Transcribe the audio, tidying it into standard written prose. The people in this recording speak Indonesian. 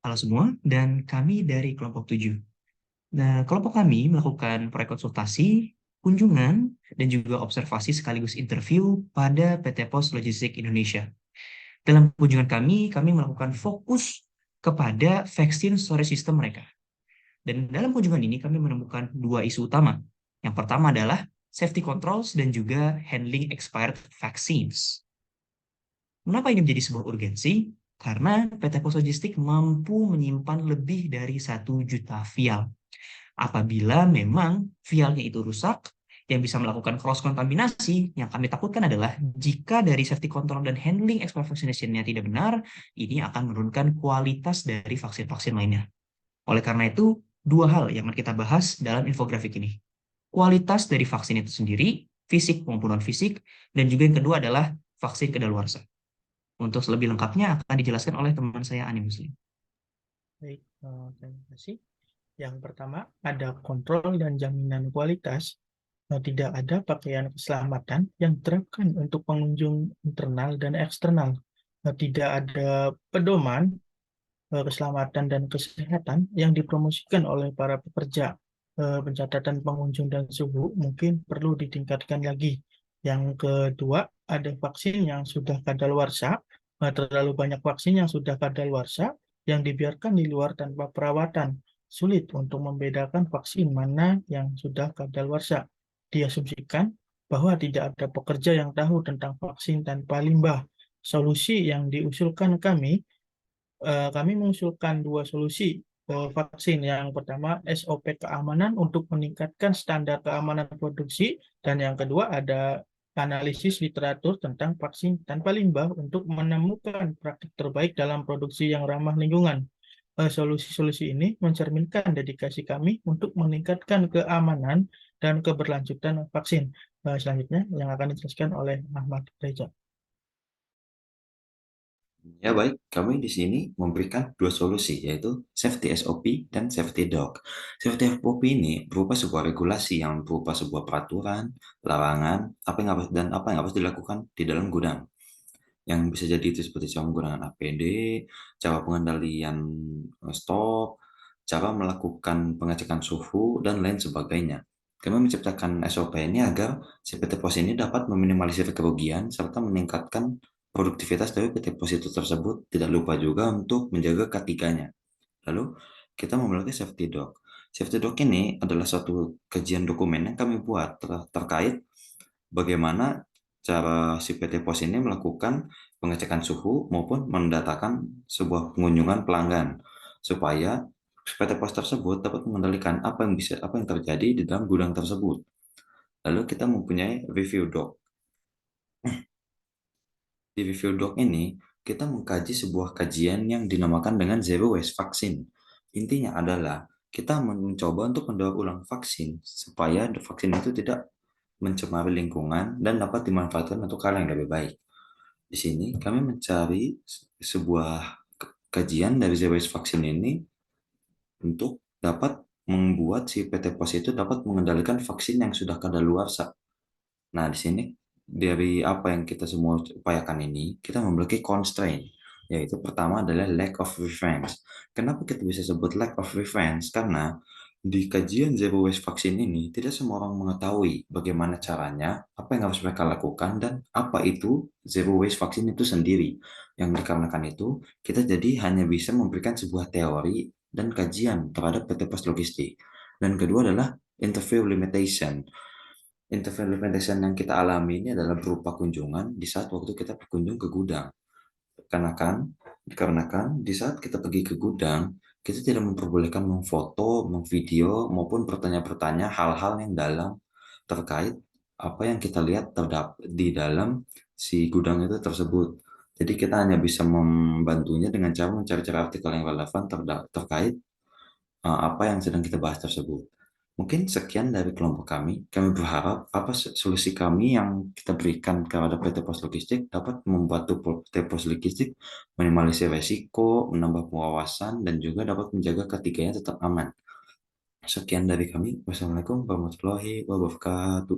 Halo semua, dan kami dari kelompok 7. Nah, kelompok kami melakukan proyek konsultasi, kunjungan, dan juga observasi sekaligus interview pada PT Pos Logistik Indonesia. Dalam kunjungan kami melakukan fokus kepada vaksin storage system mereka. Dan dalam kunjungan ini kami menemukan dua isu utama. Yang pertama adalah safety controls dan juga handling expired vaccines. Mengapa ini menjadi sebuah urgensi? Karena PT Pos Logistik mampu menyimpan lebih dari 1 juta vial. Apabila memang vialnya itu rusak, yang bisa melakukan cross kontaminasi, yang kami takutkan adalah jika dari safety control dan handling expired vaccination-nya tidak benar, ini akan menurunkan kualitas dari vaksin-vaksin lainnya. Oleh karena itu, dua hal yang akan kita bahas dalam infografik ini. Kualitas dari vaksin itu sendiri, fisik maupun non-fisik, dan juga yang kedua adalah vaksin kedaluarsa. Untuk lebih lengkapnya akan dijelaskan oleh teman saya Ani Muslim. Baik, terima kasih. Yang pertama, ada kontrol dan jaminan kualitas. Tidak ada pakaian keselamatan yang diterapkan untuk pengunjung internal dan eksternal. Tidak ada pedoman keselamatan dan kesehatan yang dipromosikan oleh para pekerja. Pencatatan pengunjung dan suhu mungkin perlu ditingkatkan lagi. Yang kedua, ada vaksin yang sudah kadaluarsa. Terlalu banyak vaksin yang sudah kadaluarsa yang dibiarkan di luar tanpa perawatan. Sulit untuk membedakan vaksin mana yang sudah kadaluarsa. Diasumsikan bahwa tidak ada pekerja yang tahu tentang vaksin tanpa limbah. Solusi yang diusulkan kami mengusulkan dua solusi vaksin. Yang pertama, SOP keamanan untuk meningkatkan standar keamanan produksi, dan yang kedua ada analisis literatur tentang vaksin tanpa limbah untuk menemukan praktik terbaik dalam produksi yang ramah lingkungan. Solusi-solusi ini mencerminkan dedikasi kami untuk meningkatkan keamanan dan keberlanjutan vaksin. Selanjutnya yang akan dijelaskan oleh Ahmad Reza. Ya baik, kami di sini memberikan dua solusi, yaitu Safety SOP dan Safety Doc. Safety SOP ini berupa sebuah regulasi yang berupa sebuah peraturan, larangan, apa yang harus dilakukan di dalam gudang. Yang bisa jadi itu seperti cara menggunakan APD, cara pengendalian stok, cara melakukan pengecekan suhu, dan lain sebagainya. Kami menciptakan SOP ini agar si PT Pos ini dapat meminimalisir kerugian serta meningkatkan produktivitas dari PT Pos itu tersebut, tidak lupa juga untuk menjaga ketiganya. Lalu, kita memiliki safety doc. Safety doc ini adalah suatu kajian dokumen yang kami buat terkait bagaimana cara si PT Pos ini melakukan pengecekan suhu maupun mendatakan sebuah pengunjungan pelanggan supaya PT Pos tersebut dapat mengendalikan apa yang terjadi di dalam gudang tersebut. Lalu kita mempunyai review doc. Di review doc ini, kita mengkaji sebuah kajian yang dinamakan dengan Zero Waste Vaccine. Intinya adalah kita mencoba untuk mendaur ulang vaksin supaya vaksin itu tidak mencemari lingkungan dan dapat dimanfaatkan untuk hal yang lebih baik. Di sini kami mencari sebuah kajian dari Zero Waste Vaccine ini untuk dapat membuat si PT Pos itu dapat mengendalikan vaksin yang sudah kadaluarsa. Nah, di sini dari apa yang kita semua upayakan ini, kita memiliki constraint, yaitu pertama adalah lack of reference. Kenapa kita bisa sebut lack of reference? Karena di kajian zero waste vaksin ini, tidak semua orang mengetahui bagaimana caranya, apa yang harus mereka lakukan, dan apa itu zero waste vaksin itu sendiri. Yang dikarenakan itu, kita jadi hanya bisa memberikan sebuah teori dan kajian terhadap PT Pos Logistik. Dan kedua adalah interview limitation. Interview limitation yang kita alami ini adalah berupa kunjungan di saat waktu kita berkunjung ke gudang. Dikarenakan di saat kita pergi ke gudang, kita tidak memperbolehkan memfoto, memvideo, maupun bertanya-bertanya hal-hal yang dalam terkait apa yang kita lihat terdapat di dalam si gudang itu tersebut. Jadi kita hanya bisa membantunya dengan cara mencari-cari artikel yang relevan terkait apa yang sedang kita bahas tersebut. Mungkin sekian dari kelompok kami. Kami berharap apa solusi kami yang kita berikan kepada PT Pos Logistik dapat membantu PT Pos Logistik minimalisir resiko, menambah pengawasan, dan juga dapat menjaga ketiganya tetap aman. Sekian dari kami. Wassalamualaikum warahmatullahi wabarakatuh.